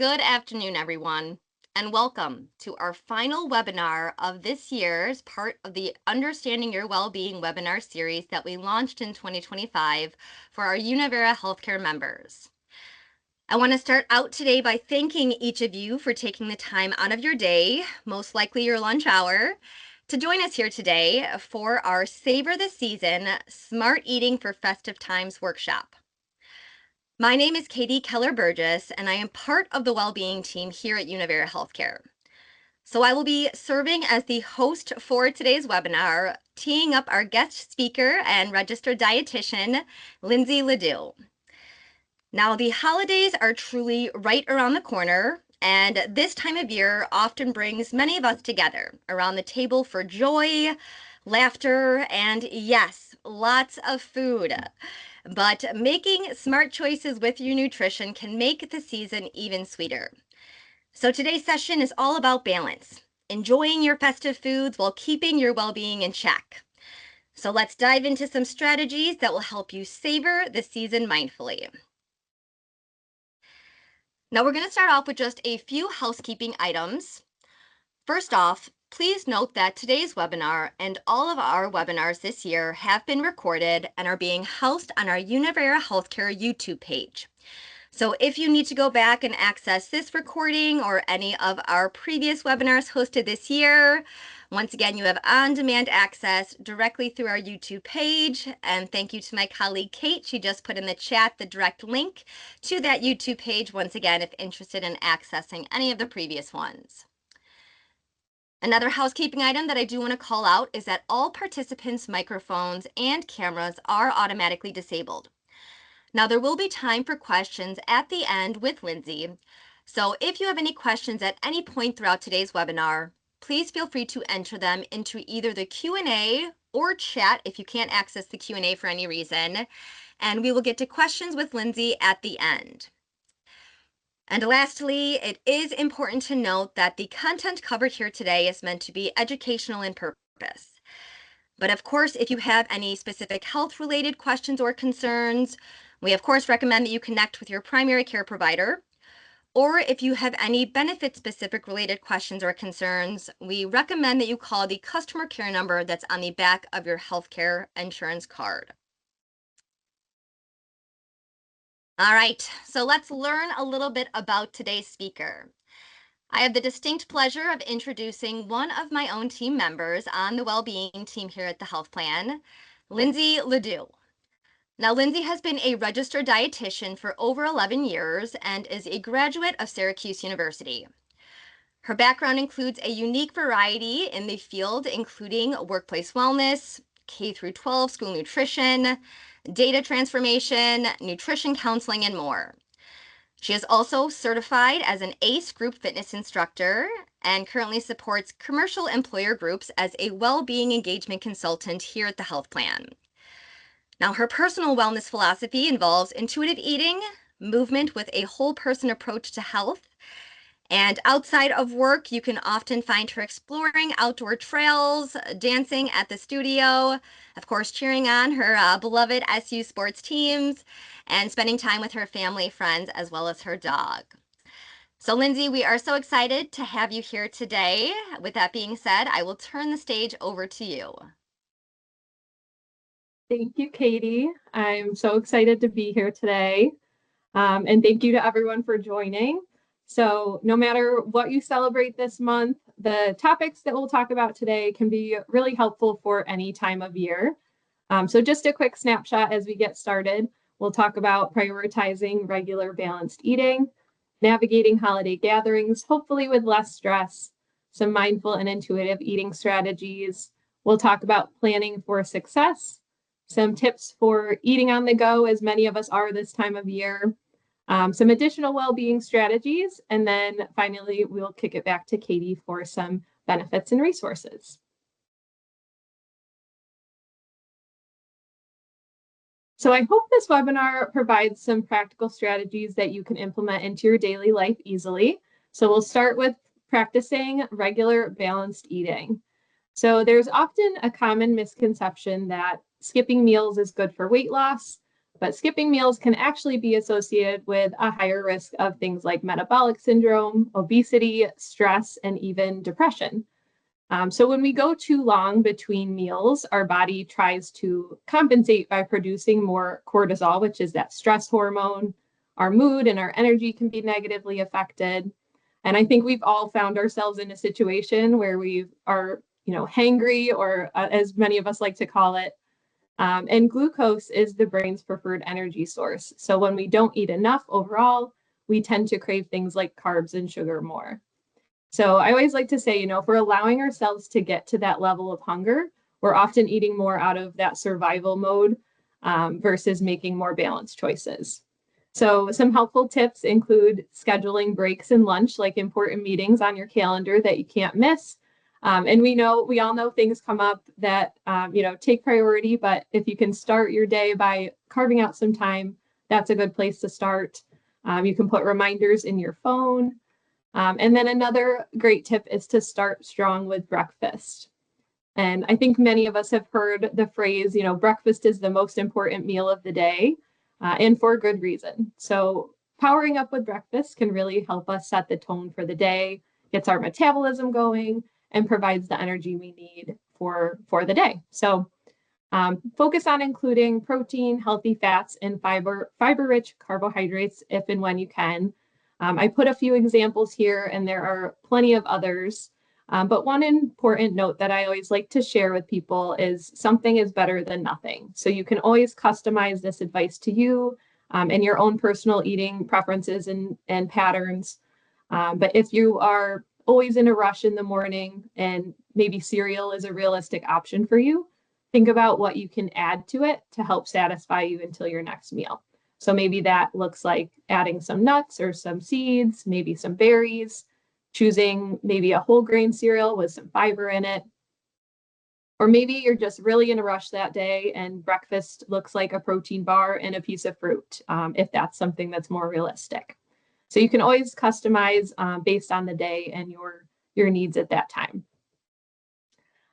Good afternoon, everyone, and welcome to our final webinar of this year's part of the Understanding Your Wellbeing webinar series that we launched in 2025 for our Univera Healthcare members. I want to start out today by thanking each of you for taking the time out of your day, most likely your lunch hour, to join us here today for our Savor the Season Smart Eating for Festive Times workshop. My name is Katie Keller-Burgess, and I am part of the wellbeing team here at Univera Healthcare. So I will be serving as the host for today's webinar, teeing up our guest speaker and registered dietitian, Lindsay Ledoux. Now, the holidays are truly right around the corner, and this time of year often brings many of us together around the table for joy, laughter, and yes, lots of food. But making smart choices with your nutrition can make the season even sweeter. So today's session is all about balance, enjoying your festive foods while keeping your well-being in check. So let's dive into some strategies that will help you savor the season mindfully. Now we're going to start off with just a few housekeeping items. First off, please note that today's webinar and all of our webinars this year have been recorded and are being housed on our Univera Healthcare YouTube page. So if you need to go back and access this recording or any of our previous webinars hosted this year, once again, you have on-demand access directly through our YouTube page. And thank you to my colleague, Kate. She just put in the chat the direct link to that YouTube page, once again, if interested in accessing any of the previous ones. Another housekeeping item that I do want to call out is that all participants' microphones and cameras are automatically disabled. Now, there will be time for questions at the end with Lindsay. So if you have any questions at any point throughout today's webinar, please feel free to enter them into either the Q&A or chat if you can't access the Q&A for any reason, and we will get to questions with Lindsay at the end. And lastly, it is important to note that the content covered here today is meant to be educational in purpose. But of course, if you have any specific health-related questions or concerns, we of course recommend that you connect with your primary care provider. Or if you have any benefit-specific related questions or concerns, we recommend that you call the customer care number that's on the back of your healthcare insurance card. All right, so let's learn a little bit about today's speaker. I have the distinct pleasure of introducing one of my own team members on the wellbeing team here at the Health Plan, Lindsay Ledoux. Now, Lindsay has been a registered dietitian for over 11 years and is a graduate of Syracuse University. Her background includes a unique variety in the field, including workplace wellness, K-12 school nutrition, data transformation, nutrition counseling, and more. She is also certified as an ACE group fitness instructor and currently supports commercial employer groups as a well-being engagement consultant here at the Health Plan. Now, her personal wellness philosophy involves intuitive eating, movement with a whole person approach to health, and outside of work, you can often find her exploring outdoor trails, dancing at the studio, of course, cheering on her beloved SU sports teams, and spending time with her family, friends, as well as her dog. So, Lindsay, we are so excited to have you here today. With that being said, I will turn the stage over to you. Thank you, Katie. I'm so excited to be here today. And thank you to everyone for joining. So no matter what you celebrate this month, the topics that we'll talk about today can be really helpful for any time of year. So just a quick snapshot as we get started. We'll talk about prioritizing regular balanced eating, navigating holiday gatherings, hopefully with less stress, some mindful and intuitive eating strategies. We'll talk about planning for success, some tips for eating on the go, as many of us are this time of year, some additional well-being strategies, and then finally, we'll kick it back to Katie for some benefits and resources. So I hope this webinar provides some practical strategies that you can implement into your daily life easily. So we'll start with practicing regular balanced eating. So there's often a common misconception that skipping meals is good for weight loss, but skipping meals can actually be associated with a higher risk of things like metabolic syndrome, obesity, stress, and even depression. So when we go too long between meals, our body tries to compensate by producing more cortisol, which is that stress hormone. Our mood and our energy can be negatively affected. And I think we've all found ourselves in a situation where we are, hangry, or as many of us like to call it. And glucose is the brain's preferred energy source. So when we don't eat enough overall, we tend to crave things like carbs and sugar more. So I always like to say, if we're allowing ourselves to get to that level of hunger, we're often eating more out of that survival mode versus making more balanced choices. So some helpful tips include scheduling breaks and lunch, like important meetings on your calendar that you can't miss. And we all know things come up that, take priority, but if you can start your day by carving out some time, that's a good place to start. You can put reminders in your phone. And then another great tip is to start strong with breakfast. And I think many of us have heard the phrase, breakfast is the most important meal of the day, and for good reason. So powering up with breakfast can really help us set the tone for the day, gets our metabolism going, and provides the energy we need for the day. So focus on including protein, healthy fats, and fiber-rich carbohydrates if and when you can. I put a few examples here, and there are plenty of others. But one important note that I always like to share with people is something is better than nothing. So you can always customize this advice to you and your own personal eating preferences and patterns. But if you are always in a rush in the morning and maybe cereal is a realistic option for you, think about what you can add to it to help satisfy you until your next meal. So maybe that looks like adding some nuts or some seeds, maybe some berries, choosing maybe a whole grain cereal with some fiber in it. Or maybe you're just really in a rush that day and breakfast looks like a protein bar and a piece of fruit, if that's something that's more realistic. So you can always customize based on the day and your needs at that time.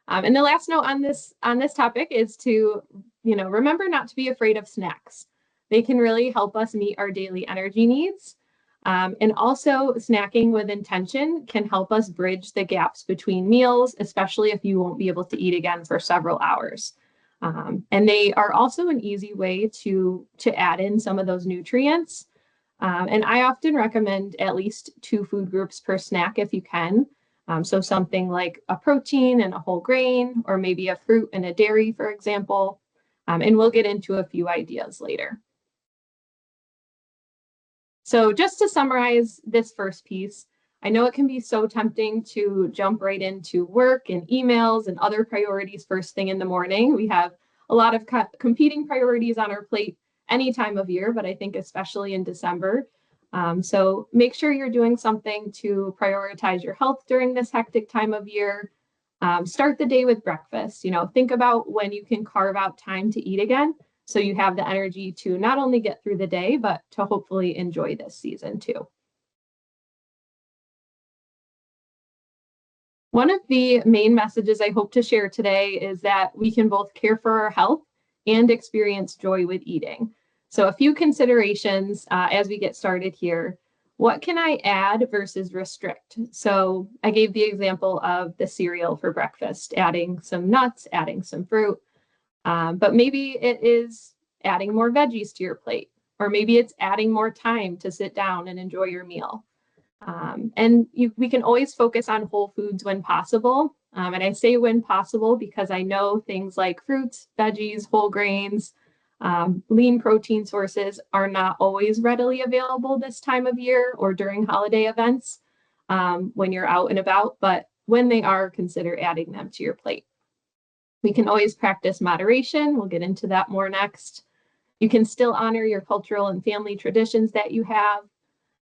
And the last note on this topic is to, remember not to be afraid of snacks. They can really help us meet our daily energy needs. And also snacking with intention can help us bridge the gaps between meals, especially if you won't be able to eat again for several hours. And they are also an easy way to add in some of those nutrients. And I often recommend at least 2 food groups per snack if you can. So something like a protein and a whole grain, or maybe a fruit and a dairy, for example. And we'll get into a few ideas later. So just to summarize this first piece, I know it can be so tempting to jump right into work and emails and other priorities first thing in the morning. We have a lot of competing priorities on our plate any time of year, but I think especially in December. So make sure you're doing something to prioritize your health during this hectic time of year. Start the day with breakfast. Think about when you can carve out time to eat again, so you have the energy to not only get through the day, but to hopefully enjoy this season too. One of the main messages I hope to share today is that we can both care for our health and experience joy with eating. So a few considerations as we get started here. What can I add versus restrict? So I gave the example of the cereal for breakfast, adding some nuts, adding some fruit. But maybe it is adding more veggies to your plate, or maybe it's adding more time to sit down and enjoy your meal. And we can always focus on whole foods when possible. And I say when possible because I know things like fruits, veggies, whole grains, lean protein sources are not always readily available this time of year or during holiday events when you're out and about, but when they are, consider adding them to your plate. We can always practice moderation. We'll get into that more next. You can still honor your cultural and family traditions that you have.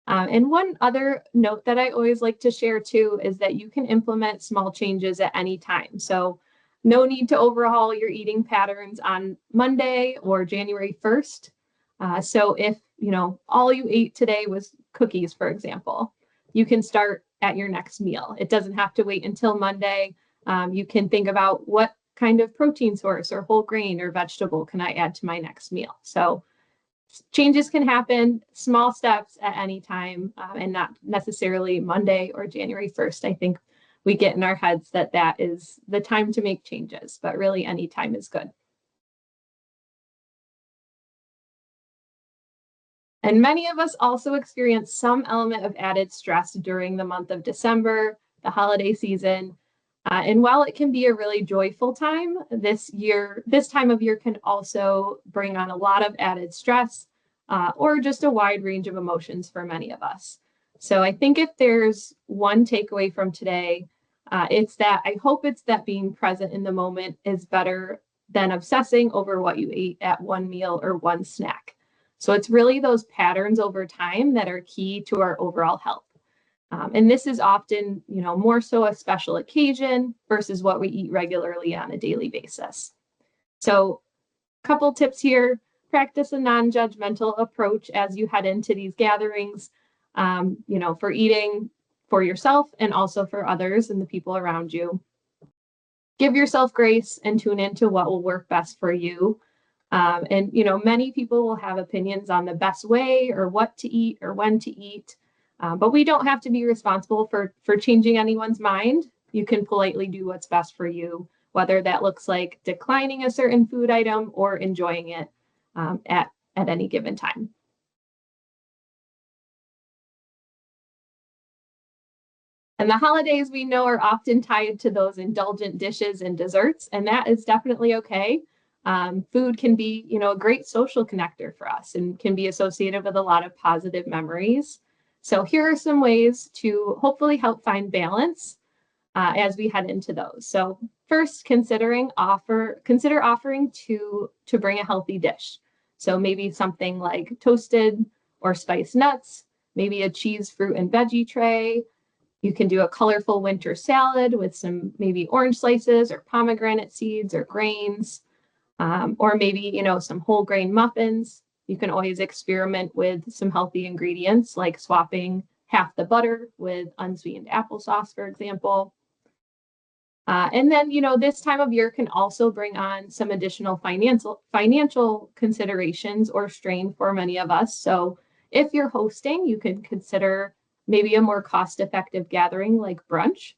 And one other note that I always like to share too is that you can implement small changes at any time. So no need to overhaul your eating patterns on Monday or January 1st. So if, all you ate today was cookies, for example, you can start at your next meal. It doesn't have to wait until Monday. You can think about what kind of protein source or whole grain or vegetable can I add to my next meal. So changes can happen, small steps at any time, and not necessarily Monday or January 1st. I think we get in our heads that that is the time to make changes, but really any time is good. And many of us also experience some element of added stress during the month of December, the holiday season. And while it can be a really joyful time, this time of year can also bring on a lot of added stress or just a wide range of emotions for many of us. So I think if there's one takeaway from today, I hope it's that being present in the moment is better than obsessing over what you ate at one meal or one snack. So it's really those patterns over time that are key to our overall health. And this is often, more so a special occasion versus what we eat regularly on a daily basis. So a couple tips here: practice a non-judgmental approach as you head into these gatherings, for eating for yourself and also for others and the people around you. Give yourself grace and tune into what will work best for you. And many people will have opinions on the best way or what to eat or when to eat, but we don't have to be responsible for changing anyone's mind. You can politely do what's best for you, whether that looks like declining a certain food item or enjoying it at any given time. And the holidays, we know, are often tied to those indulgent dishes and desserts, and that is definitely okay. Food can be, a great social connector for us and can be associated with a lot of positive memories. So here are some ways to hopefully help find balance as we head into those. So first, consider offering to bring a healthy dish. So maybe something like toasted or spiced nuts, maybe a cheese, fruit, and veggie tray. You can do a colorful winter salad with some maybe orange slices or pomegranate seeds or grains. Or maybe, some whole grain muffins. You can always experiment with some healthy ingredients, like swapping half the butter with unsweetened applesauce, for example. And then, this time of year can also bring on some additional financial considerations or strain for many of us. So if you're hosting, you can consider maybe a more cost-effective gathering like brunch.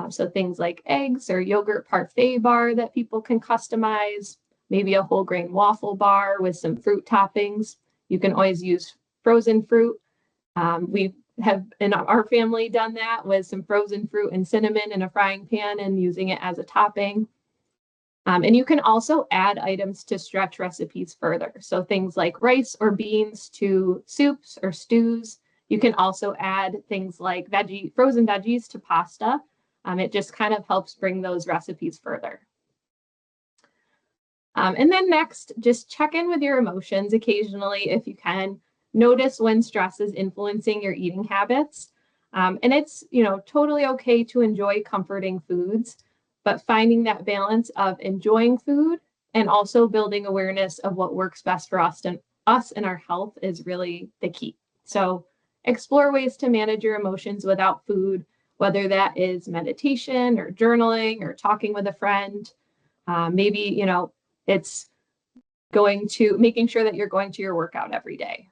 So things like eggs or yogurt parfait bar that people can customize, maybe a whole grain waffle bar with some fruit toppings. You can always use frozen fruit. We have in our family done that with some frozen fruit and cinnamon in a frying pan and using it as a topping. And you can also add items to stretch recipes further. So things like rice or beans to soups or stews. You can also add things like frozen veggies to pasta. It just kind of helps bring those recipes further. And then next, just check in with your emotions occasionally if you can. Notice when stress is influencing your eating habits. And it's, totally okay to enjoy comforting foods, but finding that balance of enjoying food and also building awareness of what works best for us and our health is really the key. So explore ways to manage your emotions without food, whether that is meditation or journaling or talking with a friend. Maybe, it's making sure that you're going to your workout every day.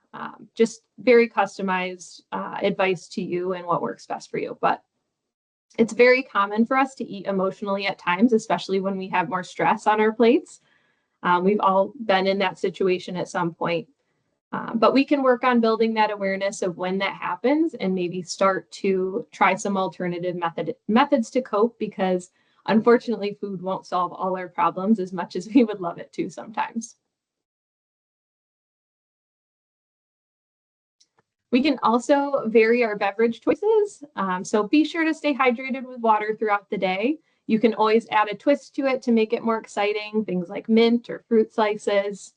Just very customized advice to you and what works best for you. But it's very common for us to eat emotionally at times, especially when we have more stress on our plates. We've all been in that situation at some point. But we can work on building that awareness of when that happens and maybe start to try some alternative methods to cope, because unfortunately, food won't solve all our problems as much as we would love it to sometimes. We can also vary our beverage choices. So be sure to stay hydrated with water throughout the day. You can always add a twist to it to make it more exciting, things like mint or fruit slices.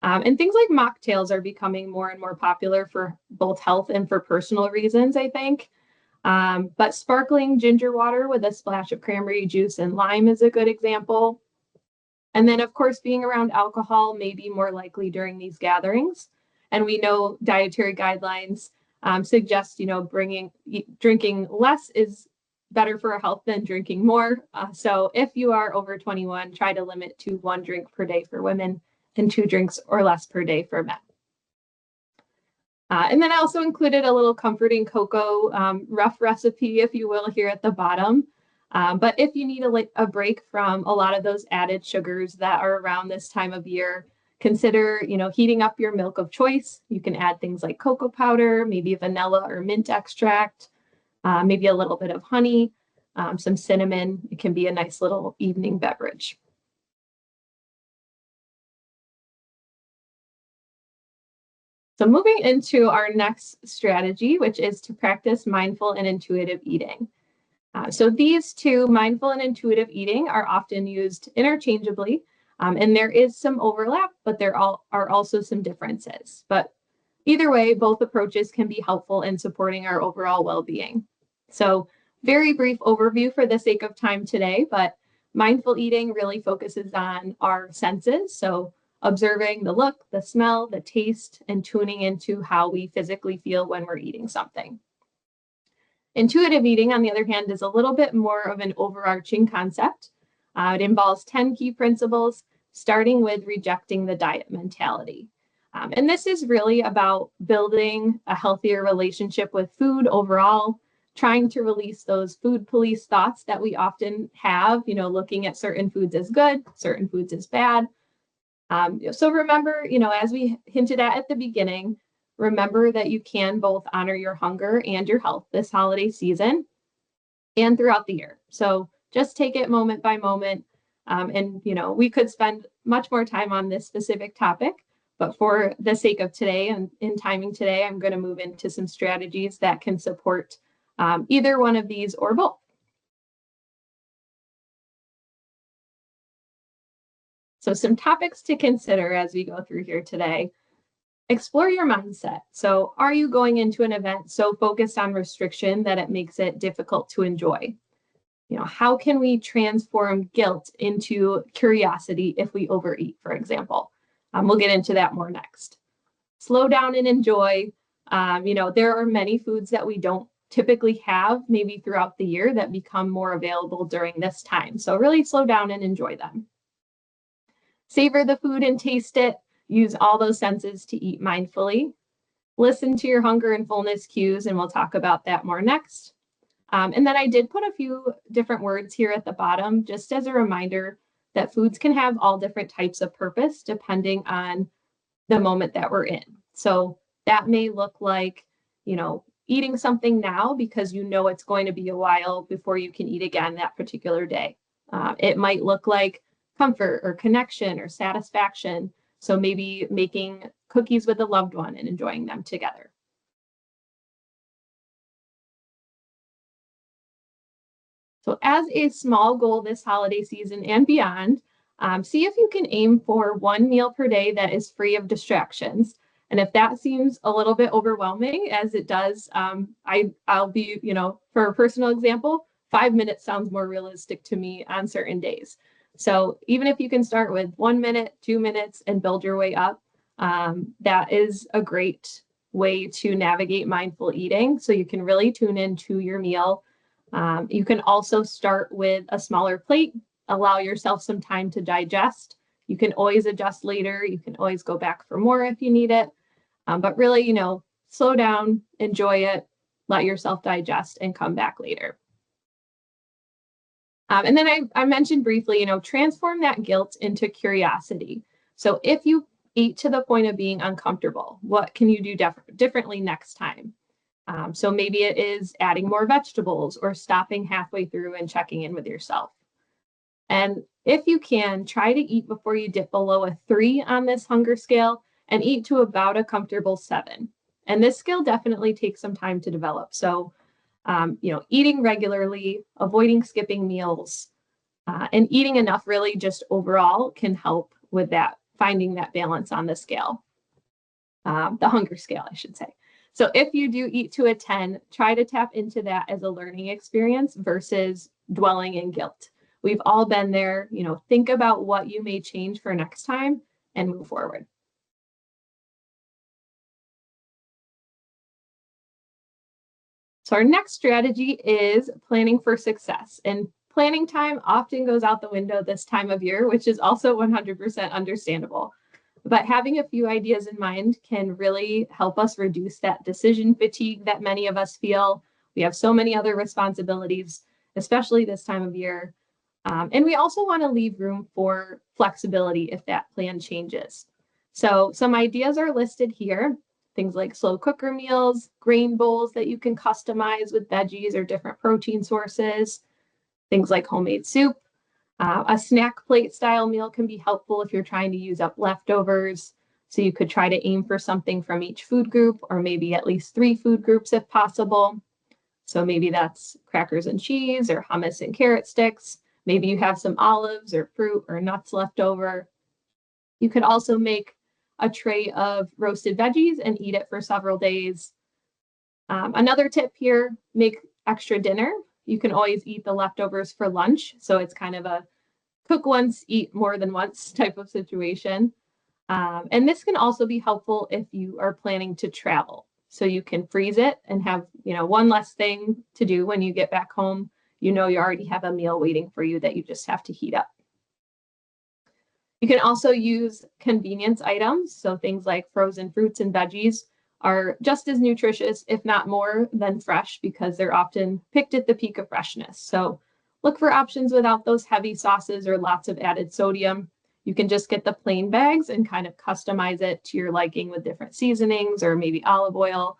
And things like mocktails are becoming more and more popular for both health and for personal reasons, I think. But sparkling ginger water with a splash of cranberry juice and lime is a good example. And then, of course, being around alcohol may be more likely during these gatherings. And we know dietary guidelines suggest, drinking less is better for our health than drinking more. So if you are over 21, try to limit to 1 drink per day for women and 2 drinks or less per day for men. And then I also included a little comforting cocoa rough recipe, if you will, here at the bottom. But if you need a break from a lot of those added sugars that are around this time of year, consider, heating up your milk of choice. You can add things like cocoa powder, maybe vanilla or mint extract, maybe a little bit of honey, some cinnamon. It can be a nice little evening beverage. So moving into our next strategy, which is to practice mindful and intuitive eating. So these two, mindful and intuitive eating, are often used interchangeably, and there is some overlap, but there are also some differences. But either way, both approaches can be helpful in supporting our overall well-being. So very brief overview for the sake of time today, but mindful eating really focuses on our senses. So observing the look, the smell, the taste, and tuning into how we physically feel when we're eating something. Intuitive eating, on the other hand, is a little bit more of an overarching concept. It involves 10 key principles, starting with rejecting the diet mentality. And this is really about building a healthier relationship with food overall, trying to release those food police thoughts that we often have, looking at certain foods as good, certain foods as bad. So remember, as we hinted at the beginning, remember that you can both honor your hunger and your health this holiday season and throughout the year. So just take it moment by moment. And, we could spend much more time on this specific topic, but for the sake of today and in timing today, I'm going to move into some strategies that can support either one of these or both. So some topics to consider as we go through here today. Explore your mindset. So are you going into an event so focused on restriction that it makes it difficult to enjoy? How can we transform guilt into curiosity if we overeat, for example? We'll get into that more next. Slow down and enjoy. There are many foods that we don't typically have maybe throughout the year that become more available during this time. So really slow down and enjoy them. Savor the food and taste it. Use all those senses to eat mindfully. Listen to your hunger and fullness cues, and we'll talk about that more next. And then I did put a few different words here at the bottom, just as a reminder that foods can have all different types of purpose depending on the moment that we're in. So that may look like, eating something now because it's going to be a while before you can eat again that particular day. It might look like comfort or connection or satisfaction. So maybe making cookies with a loved one and enjoying them together. So as a small goal this holiday season and beyond, see if you can aim for one meal per day that is free of distractions. And if that seems a little bit overwhelming, as it does, I'll be, for a personal example, 5 minutes sounds more realistic to me on certain days. So even if you can start with 1 minute, 2 minutes, and build your way up, that is a great way to navigate mindful eating. So you can really tune into your meal. You can also start with a smaller plate, allow yourself some time to digest. You can always adjust later. You can always go back for more if you need it. But really, slow down, enjoy it, let yourself digest, and come back later. And then I mentioned briefly, transform that guilt into curiosity. So if you eat to the point of being uncomfortable, what can you do differently next time? So maybe it is adding more vegetables or stopping halfway through and checking in with yourself. And if you can, try to eat before you dip below a 3 on this hunger scale and eat to about a comfortable 7. And this skill definitely takes some time to develop. So eating regularly, avoiding skipping meals, and eating enough really just overall can help with that, finding that balance on the scale, the hunger scale, I should say. So if you do eat to a 10, try to tap into that as a learning experience versus dwelling in guilt. We've all been there, think about what you may change for next time and move forward. So our next strategy is planning for success. And planning time often goes out the window this time of year, which is also 100% understandable. But having a few ideas in mind can really help us reduce that decision fatigue that many of us feel. We have so many other responsibilities, especially this time of year. And we also want to leave room for flexibility if that plan changes. So some ideas are listed here, things like slow cooker meals, grain bowls that you can customize with veggies or different protein sources, things like homemade soup. A snack plate style meal can be helpful if you're trying to use up leftovers. So you could try to aim for something from each food group, or maybe at least 3 food groups if possible. So maybe that's crackers and cheese or hummus and carrot sticks. Maybe you have some olives or fruit or nuts left over. You could also make a tray of roasted veggies and eat it for several days. Another tip here, make extra dinner. You can always eat the leftovers for lunch. So it's kind of a cook once, eat more than once type of situation. And this can also be helpful if you are planning to travel. So you can freeze it and have, one less thing to do when you get back home. You already have a meal waiting for you that you just have to heat up. You can also use convenience items. So things like frozen fruits and veggies are just as nutritious, if not more, than fresh because they're often picked at the peak of freshness. So look for options without those heavy sauces or lots of added sodium. You can just get the plain bags and kind of customize it to your liking with different seasonings or maybe olive oil.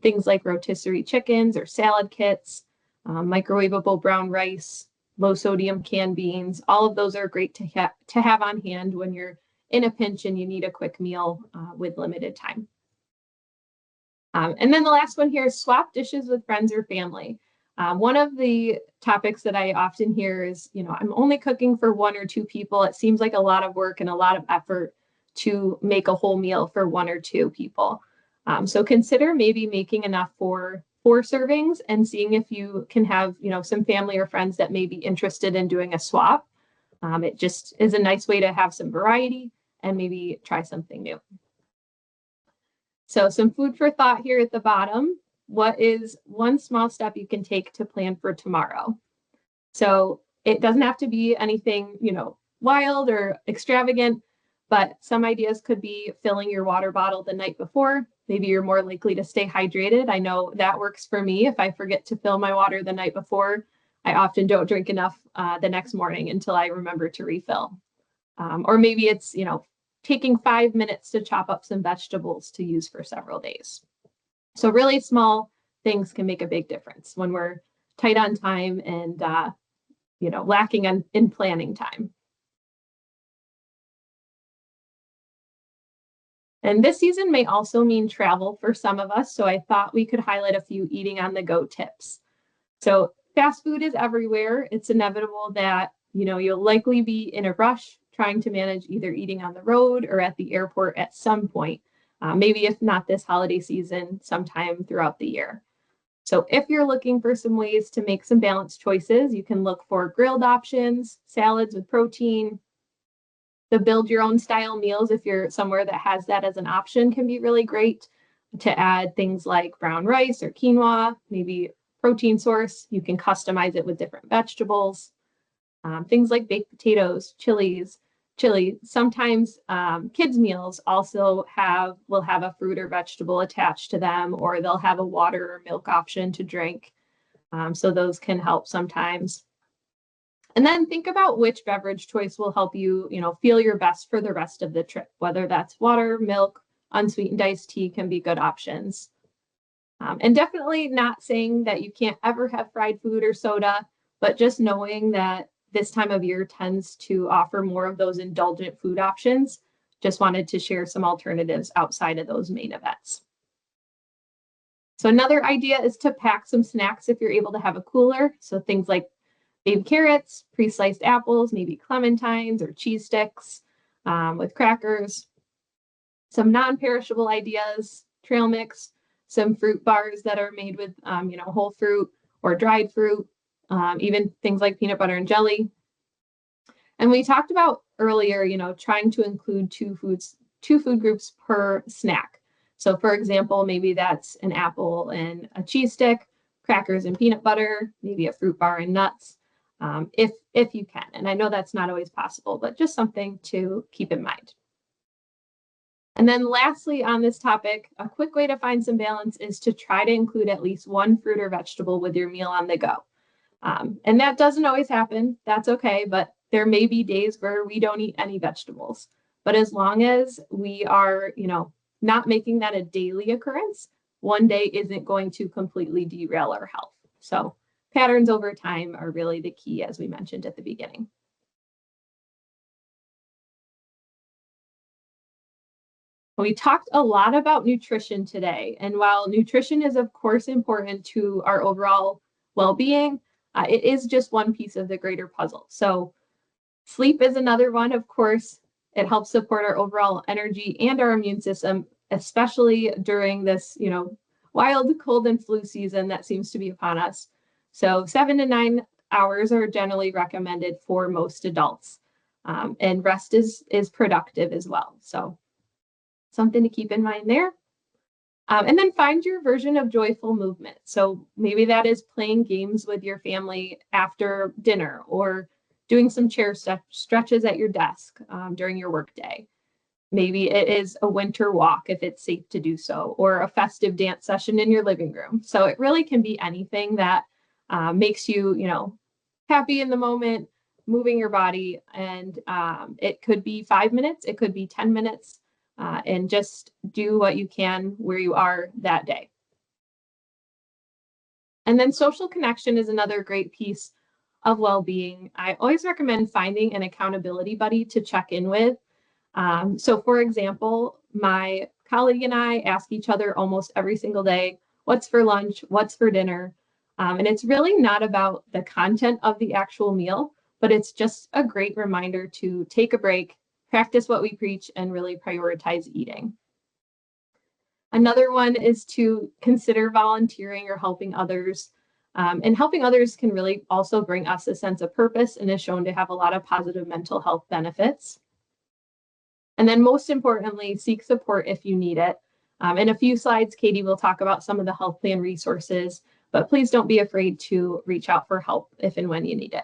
Things like rotisserie chickens or salad kits, microwavable brown rice, low sodium canned beans. All of those are great to have on hand when you're in a pinch and you need a quick meal with limited time. And then the last one here is swap dishes with friends or family. One of the topics that I often hear is, I'm only cooking for 1 or 2 people. It seems like a lot of work and a lot of effort to make a whole meal for 1 or 2 people. So consider maybe making enough for 4 servings and seeing if you can have, some family or friends that may be interested in doing a swap. It just is a nice way to have some variety and maybe try something new. So some food for thought here at the bottom. What is one small step you can take to plan for tomorrow? So it doesn't have to be anything, wild or extravagant, but some ideas could be filling your water bottle the night before. Maybe you're more likely to stay hydrated. I know that works for me. If I forget to fill my water the night before, I often don't drink enough the next morning until I remember to refill. Or maybe it's, taking 5 minutes to chop up some vegetables to use for several days. So really small things can make a big difference when we're tight on time and, lacking in planning time. And this season may also mean travel for some of us. So I thought we could highlight a few eating on the go tips. So fast food is everywhere. It's inevitable that, you'll likely be in a rush trying to manage either eating on the road or at the airport at some point. Maybe if not this holiday season, sometime throughout the year. So if you're looking for some ways to make some balanced choices, you can look for grilled options, salads with protein. The build your own style meals, if you're somewhere that has that as an option, can be really great to add things like brown rice or quinoa, maybe protein source. You can customize it with different vegetables. Things like baked potatoes, chili. Sometimes kids' meals also will have a fruit or vegetable attached to them, or they'll have a water or milk option to drink. So those can help sometimes. And then think about which beverage choice will help you, feel your best for the rest of the trip, whether that's water, milk, unsweetened iced tea can be good options. And definitely not saying that you can't ever have fried food or soda, but just knowing that this time of year tends to offer more of those indulgent food options. Just wanted to share some alternatives outside of those main events. So another idea is to pack some snacks if you're able to have a cooler. So things like baby carrots, pre-sliced apples, maybe clementines or cheese sticks with crackers. Some non-perishable ideas, trail mix, some fruit bars that are made with, whole fruit or dried fruit, even things like peanut butter and jelly. And we talked about earlier, trying to include 2 food groups per snack. So for example, maybe that's an apple and a cheese stick, crackers and peanut butter, maybe a fruit bar and nuts, if you can. And I know that's not always possible, but just something to keep in mind. And then lastly on this topic, a quick way to find some balance is to try to include at least one fruit or vegetable with your meal on the go. And that doesn't always happen. That's okay. But there may be days where we don't eat any vegetables. But as long as we are, not making that a daily occurrence, one day isn't going to completely derail our health. So patterns over time are really the key, as we mentioned at the beginning. We talked a lot about nutrition today. And while nutrition is, of course, important to our overall well being, it is just one piece of the greater puzzle. So, sleep is another one, of course. It helps support our overall energy and our immune system, especially during this, wild cold and flu season that seems to be upon us. So, 7 to 9 hours are generally recommended for most adults. And rest is productive as well. So, something to keep in mind there. And then find your version of joyful movement. So maybe that is playing games with your family after dinner or doing some chair stretches at your desk during your workday. Maybe it is a winter walk if it's safe to do so, or a festive dance session in your living room. So it really can be anything that makes you, happy in the moment, moving your body. And it could be 5 minutes, it could be 10 minutes. And just do what you can where you are that day. And then social connection is another great piece of well-being. I always recommend finding an accountability buddy to check in with. So for example, my colleague and I ask each other almost every single day, what's for lunch, what's for dinner? And it's really not about the content of the actual meal, but it's just a great reminder to take a break, practice what we preach, and really prioritize eating. Another one is to consider volunteering or helping others. And helping others can really also bring us a sense of purpose and is shown to have a lot of positive mental health benefits. And then most importantly, seek support if you need it. In a few slides, Katie will talk about some of the health plan resources, but please don't be afraid to reach out for help if and when you need it.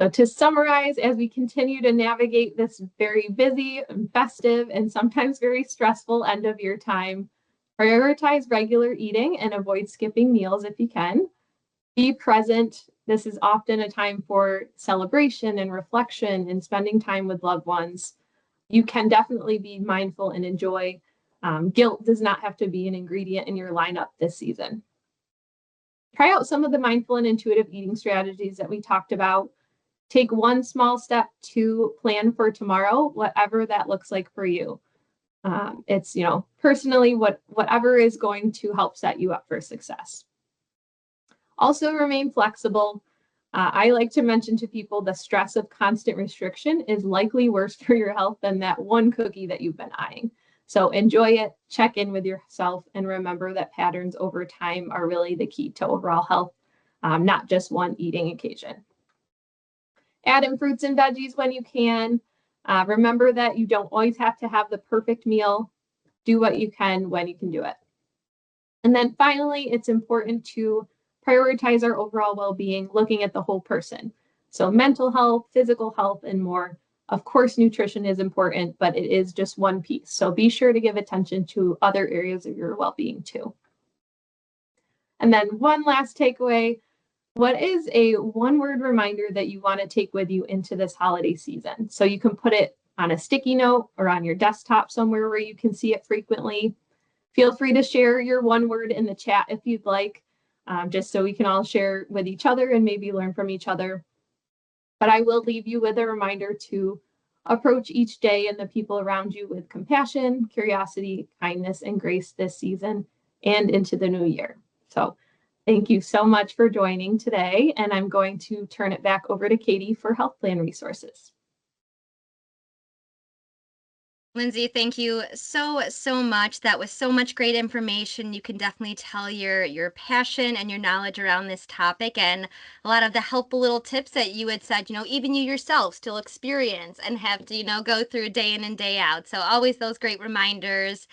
So to summarize, as we continue to navigate this very busy and festive and sometimes very stressful end of year time, prioritize regular eating and avoid skipping meals if you can. Be present. This is often a time for celebration and reflection and spending time with loved ones. You can definitely be mindful and enjoy. Guilt does not have to be an ingredient in your lineup this season. Try out some of the mindful and intuitive eating strategies that we talked about. Take one small step to plan for tomorrow, whatever that looks like for you. It's, personally, whatever is going to help set you up for success. Also remain flexible. I like to mention to people the stress of constant restriction is likely worse for your health than that one cookie that you've been eyeing. So enjoy it, check in with yourself, and remember that patterns over time are really the key to overall health, not just one eating occasion. Add in fruits and veggies when you can. Remember that you don't always have to have the perfect meal. Do what you can when you can do it. And then finally, it's important to prioritize our overall well-being, looking at the whole person. So mental health, physical health, and more. Of course, nutrition is important, but it is just one piece. So be sure to give attention to other areas of your well-being too. And then one last takeaway. What is a one-word reminder that you want to take with you into this holiday season? So you can put it on a sticky note or on your desktop somewhere where you can see it frequently. Feel free to share your one word in the chat if you'd like, just so we can all share with each other and maybe learn from each other. But I will leave you with a reminder to approach each day and the people around you with compassion, curiosity, kindness, and grace this season and into the new year. So thank you so much for joining today, and I'm going to turn it back over to Katie for health plan resources. Lindsay, thank you so much. That was so much great information. You can definitely tell your passion and your knowledge around this topic, and a lot of the helpful little tips that you had said, even you yourself still experience and have to, go through day in and day out. So always those great reminders.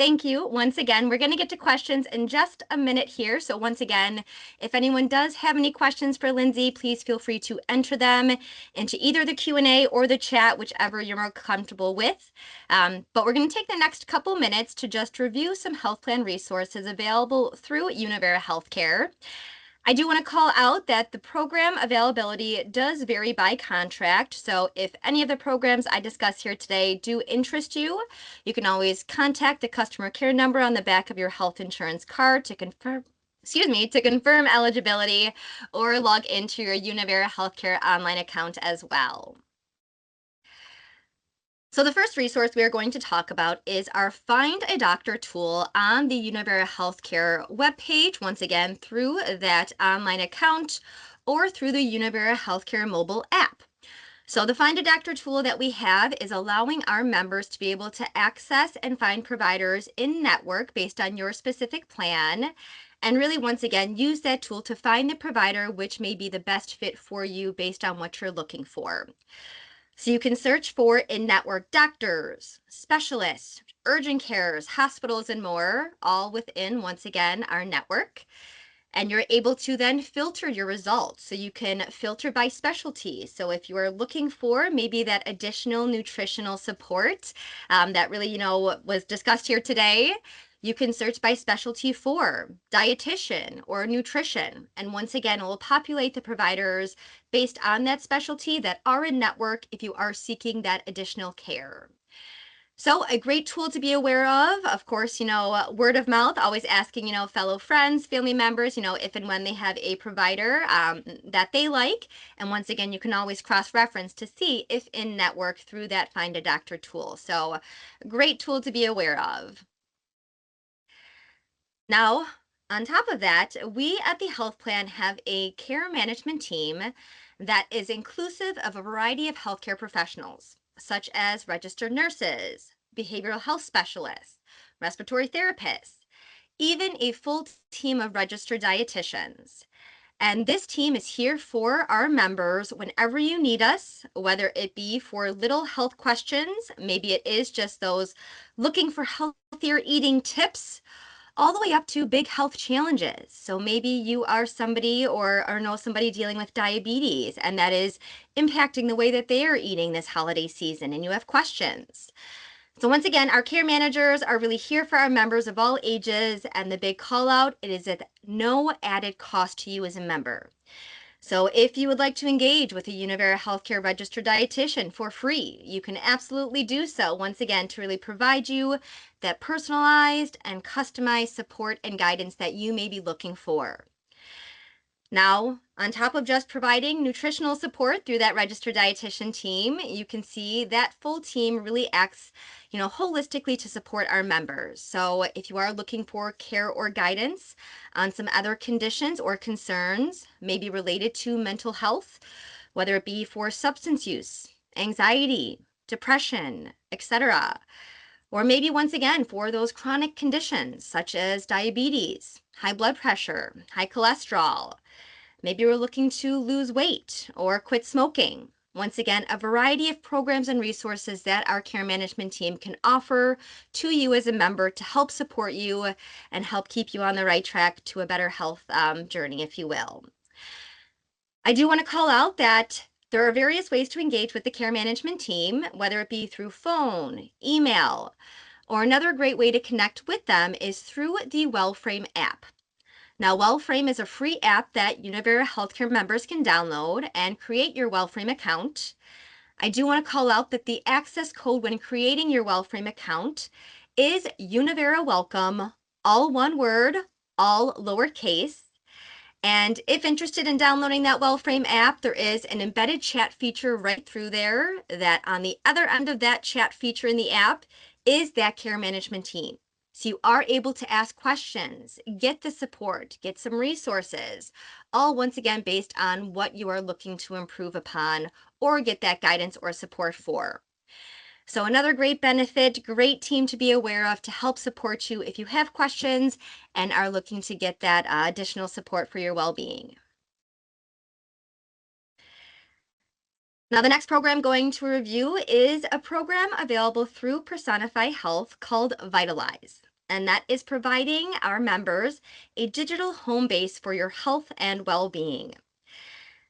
Thank you. Once again, we're going to get to questions in just a minute here. So once again, if anyone does have any questions for Lindsay, please feel free to enter them into either the Q&A or the chat, whichever you're more comfortable with. But we're going to take the next couple minutes to just review some health plan resources available through Univera Healthcare. I do want to call out that the program availability does vary by contract. So if any of the programs I discuss here today do interest you, you can always contact the customer care number on the back of your health insurance card to confirm eligibility, or log into your Univera Healthcare online account as well. So the first resource we are going to talk about is our Find a Doctor tool on the Univera Healthcare webpage, once again, through that online account or through the Univera Healthcare mobile app. So the Find a Doctor tool that we have is allowing our members to be able to access and find providers in network based on your specific plan, and really, once again, use that tool to find the provider which may be the best fit for you based on what you're looking for. So you can search for in-network doctors, specialists, urgent cares, hospitals, and more, all within, once again, our network. And you're able to then filter your results. So you can filter by specialty. So if you are looking for maybe that additional nutritional support that really, was discussed here today, you can search by specialty for dietitian or nutrition. And once again, it will populate the providers based on that specialty that are in network if you are seeking that additional care. So a great tool to be aware of course, word of mouth, always asking, fellow friends, family members, if and when they have a provider that they like. And once again, you can always cross-reference to see if in network through that Find a Doctor tool. So great tool to be aware of. Now, on top of that, we at the health plan have a care management team that is inclusive of a variety of healthcare professionals, such as registered nurses, behavioral health specialists, respiratory therapists, even a full team of registered dietitians. And this team is here for our members whenever you need us, whether it be for little health questions, maybe it is just those looking for healthier eating tips, all the way up to big health challenges. So maybe you are somebody or know somebody dealing with diabetes, and that is impacting the way that they are eating this holiday season, and you have questions. So once again, our care managers are really here for our members of all ages, and the big call out, it is at no added cost to you as a member. So if you would like to engage with a Univera Healthcare registered dietitian for free, you can absolutely do so, once again, to really provide you that personalized and customized support and guidance that you may be looking for. Now, on top of just providing nutritional support through that registered dietitian team, you can see that full team really acts, holistically to support our members. So if you are looking for care or guidance on some other conditions or concerns, maybe related to mental health, whether it be for substance use, anxiety, depression, etc., or maybe once again for those chronic conditions such as diabetes, high blood pressure, high cholesterol. Maybe you're looking to lose weight or quit smoking. Once again, a variety of programs and resources that our care management team can offer to you as a member to help support you and help keep you on the right track to a better health journey, if you will. I do want to call out that there are various ways to engage with the care management team, whether it be through phone, email, or another great way to connect with them is through the WellFrame app. Now, WellFrame is a free app that Univera Healthcare members can download and create your WellFrame account. I do want to call out that the access code when creating your WellFrame account is Univera Welcome, all one word, all lowercase. And if interested in downloading that WellFrame app, there is an embedded chat feature right through there that on the other end of that chat feature in the app is that care management team. So you are able to ask questions, get the support, get some resources, all once again based on what you are looking to improve upon or get that guidance or support for. So another great benefit, great team to be aware of to help support you if you have questions and are looking to get that additional support for your well-being. Now, the next program I'm going to review is a program available through Personify Health called Vitalize. and that is providing our members a digital home base for your health and well-being.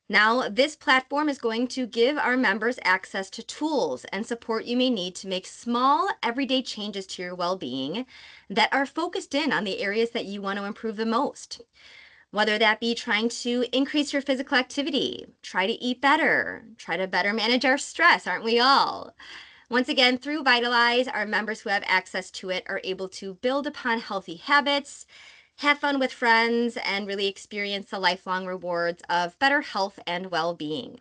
Now, this platform is going to give our members access to tools and support you may need to make small, everyday changes to your well-being that are focused in on the areas that you want to improve the most. Whether that be trying to increase your physical activity, try to eat better, try to better manage our stress, aren't we all? Once again, through Vitalize, our members who have access to it are able to build upon healthy habits, have fun with friends, and really experience the lifelong rewards of better health and well-being.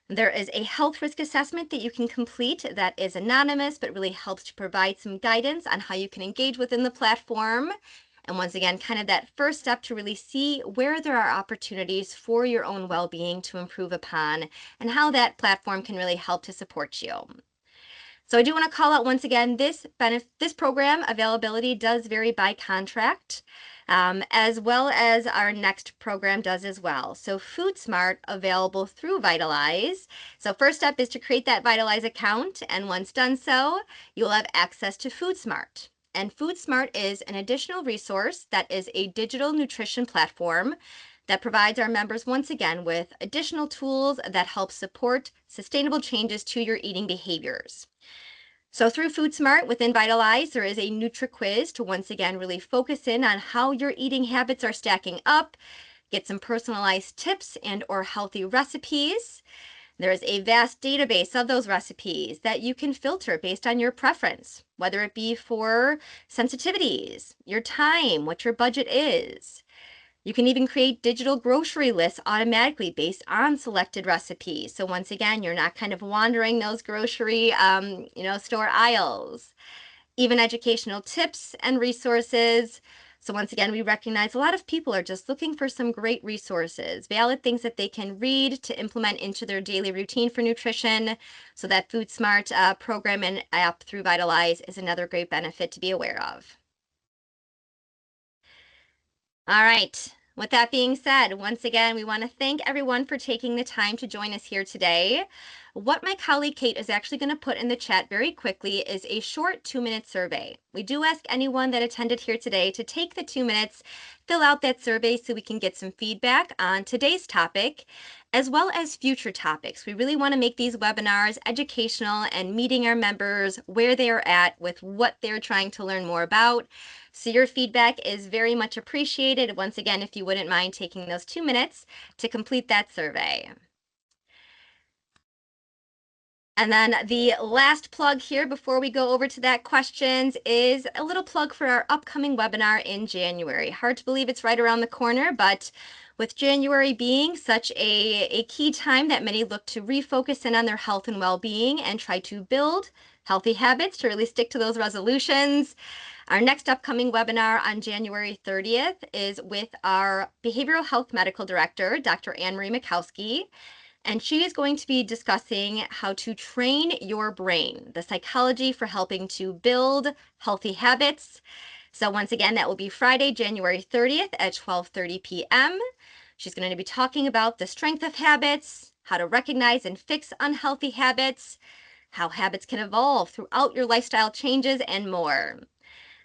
There is a health risk assessment that you can complete that is anonymous, but really helps to provide some guidance on how you can engage within the platform. And once again, kind of that first step to really see where there are opportunities for your own well-being to improve upon and how that platform can really help to support you. So I do want to call out once again, this program availability does vary by contract, as well as our next program does as well. So Food Smart available through Vitalize. So first step is to create that Vitalize account, and once done so, you'll have access to Food Smart. And Food Smart is an additional resource that is a digital nutrition platform that provides our members once again with additional tools that help support sustainable changes to your eating behaviors. So through Food Smart within Vitalize, there is a NutriQuiz to once again really focus in on how your eating habits are stacking up, get some personalized tips and or healthy recipes. There is a vast database of those recipes that you can filter based on your preference, whether it be for sensitivities, your time, what your budget is. You can even create digital grocery lists automatically based on selected recipes. So once again, you're not kind of wandering those grocery, store aisles. Even educational tips and resources. So once again, we recognize a lot of people are just looking for some great resources, valid things that they can read to implement into their daily routine for nutrition. So that Food Smart program and app through Vitalize is another great benefit to be aware of. All right. With that being said, once again, we want to thank everyone for taking the time to join us here today. What my colleague Kate is actually going to put in the chat very quickly is a short 2-minute survey. We do ask anyone that attended here today to take the 2 minutes, fill out that survey so we can get some feedback on today's topic, as well as future topics. We really want to make these webinars educational and meeting our members where they are at with what they're trying to learn more about. So your feedback is very much appreciated. Once again, if you wouldn't mind taking those 2 minutes to complete that survey. And then the last plug here before we go over to that questions is a little plug for our upcoming webinar in January. Hard to believe it's right around the corner, but with January being such a key time that many look to refocus in on their health and well-being and try to build healthy habits to really stick to those resolutions. Our next upcoming webinar on January 30th is with our Behavioral Health Medical Director, Dr. Anne-Marie Mikowski, and she is going to be discussing how to train your brain, the psychology for helping to build healthy habits. So once again, that will be Friday, January 30th at 12:30 p.m. She's going to be talking about the strength of habits, how to recognize and fix unhealthy habits, how habits can evolve throughout your lifestyle changes, and more.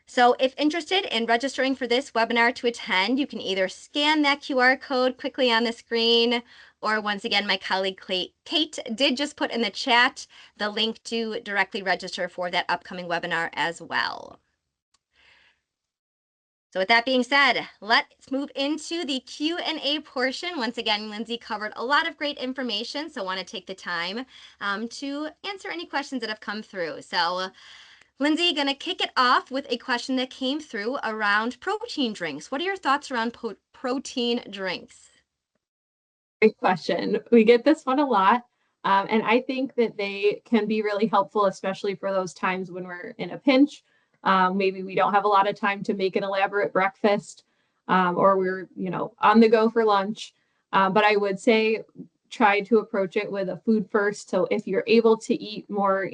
So if interested in registering for this webinar to attend, you can either scan that QR code quickly on the screen, or once again, my colleague Kate did just put in the chat the link to directly register for that upcoming webinar as well. So with that being said, let's move into the Q&A portion. Once again, Lindsay covered a lot of great information, so I want to take the time to answer any questions that have come through. So Lindsay, going to kick it off with a question that came through around protein drinks. What are your thoughts around protein drinks? Great question. We get this one a lot. And I think that they can be really helpful, especially for those times when we're in a pinch. Maybe we don't have a lot of time to make an elaborate breakfast, or we're, on the go for lunch. But I would say try to approach it with a food first. So if you're able to eat more,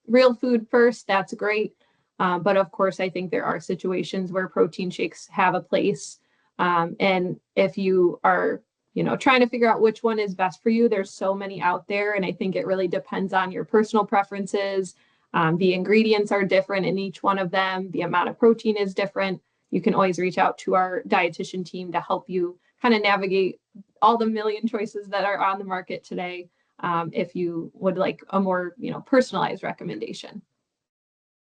real food first, that's great. But of course, I think there are situations where protein shakes have a place. And if you are trying to figure out which one is best for you, there's so many out there. And I think it really depends on your personal preferences, The ingredients are different in each one of them. The amount of protein is different. You can always reach out to our dietitian team to help you kind of navigate all the million choices that are on the market today, if you would like a more, personalized recommendation.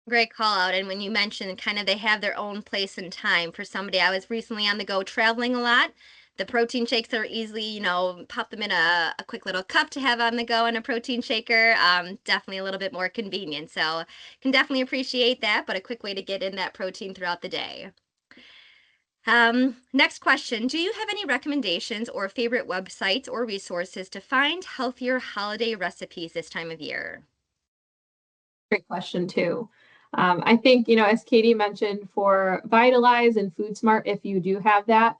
Great call out. And when you mentioned kind of they have their own place and time for somebody, I was recently on the go traveling a lot. The protein shakes are easily, pop them in a quick little cup to have on the go in a protein shaker. Definitely a little bit more convenient. So can definitely appreciate that, but a quick way to get in that protein throughout the day. Next question. Do you have any recommendations or favorite websites or resources to find healthier holiday recipes this time of year? Great question too. I think, as Katie mentioned, for Vitalize and Food Smart, if you do have that,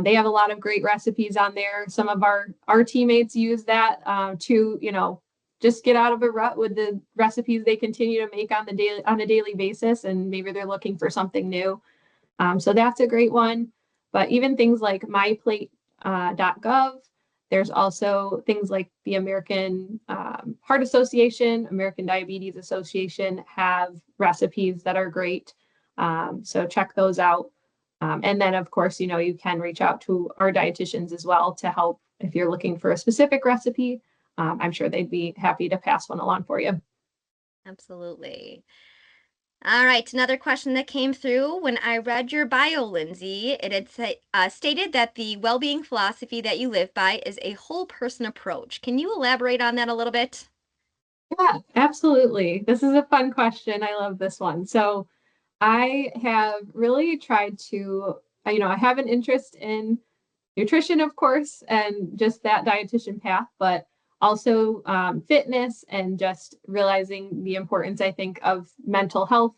they have a lot of great recipes on there. Some of our teammates use that to, just get out of a rut with the recipes they continue to make on a daily basis, and maybe they're looking for something new. So that's a great one. But even things like myplate.gov, there's also things like the American Heart Association, American Diabetes Association have recipes that are great. So check those out. And then, of course, you can reach out to our dietitians as well to help if you're looking for a specific recipe. I'm sure they'd be happy to pass one along for you. Absolutely. All right, another question that came through when I read your bio, Lindsay. It had stated that the well-being philosophy that you live by is a whole person approach. Can you elaborate on that a little bit? Yeah, absolutely. This is a fun question. I love this one. So I have really tried to, I have an interest in nutrition, of course, and just that dietitian path, but also fitness and just realizing the importance, I think, of mental health,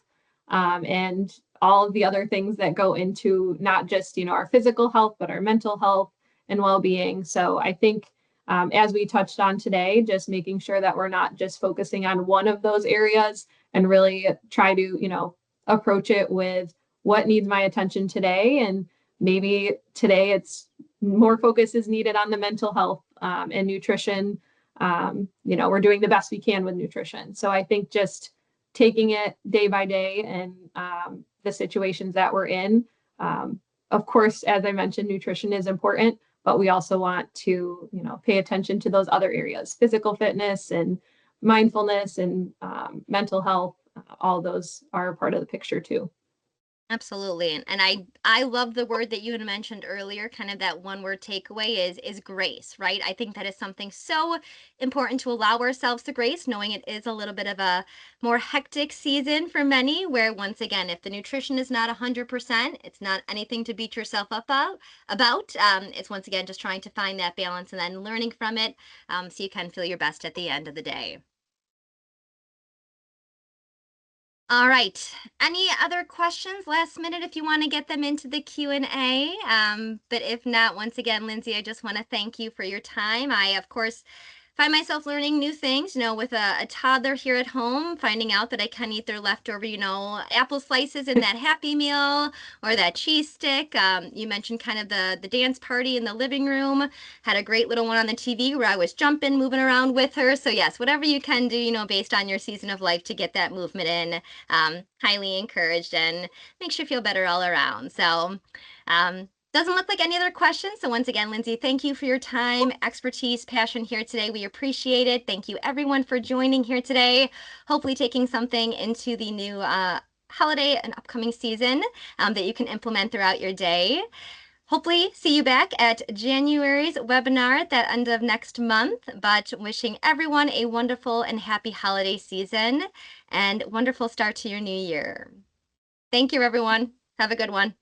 and all of the other things that go into not just, our physical health, but our mental health and well-being. So I think, as we touched on today, just making sure that we're not just focusing on one of those areas and really try to, approach it with what needs my attention today. And maybe today it's more focus is needed on the mental health, and nutrition. We're doing the best we can with nutrition. So I think just taking it day by day and the situations that we're in. Of course, as I mentioned, nutrition is important, but we also want to, pay attention to those other areas, physical fitness and mindfulness and mental health. All those are a part of the picture too. Absolutely. And I love the word that you had mentioned earlier, kind of that one word takeaway is grace, right? I think that is something so important to allow ourselves the grace, knowing it is a little bit of a more hectic season for many, where once again, if the nutrition is not 100%, it's not anything to beat yourself up about. It's once again just trying to find that balance and then learning from it, so you can feel your best at the end of the day. All right. Any other questions last minute if you want to get them into the Q&A? But if not, once again, Lindsay, I just want to thank you for your time. I, of course, find myself learning new things, with a toddler here at home, finding out that I can eat their leftover, apple slices in that Happy Meal or that cheese stick. You mentioned kind of the dance party in the living room. Had a great little one on the TV where I was jumping, moving around with her. So yes, whatever you can do, based on your season of life to get that movement in, highly encouraged and makes you feel better all around. So, doesn't look like any other questions. So once again, Lindsay, thank you for your time, expertise, passion here today. We appreciate it. Thank you everyone for joining here today. Hopefully taking something into the new holiday and upcoming season that you can implement throughout your day. Hopefully see you back at January's webinar at the end of next month, but wishing everyone a wonderful and happy holiday season and wonderful start to your new year. Thank you, everyone. Have a good one.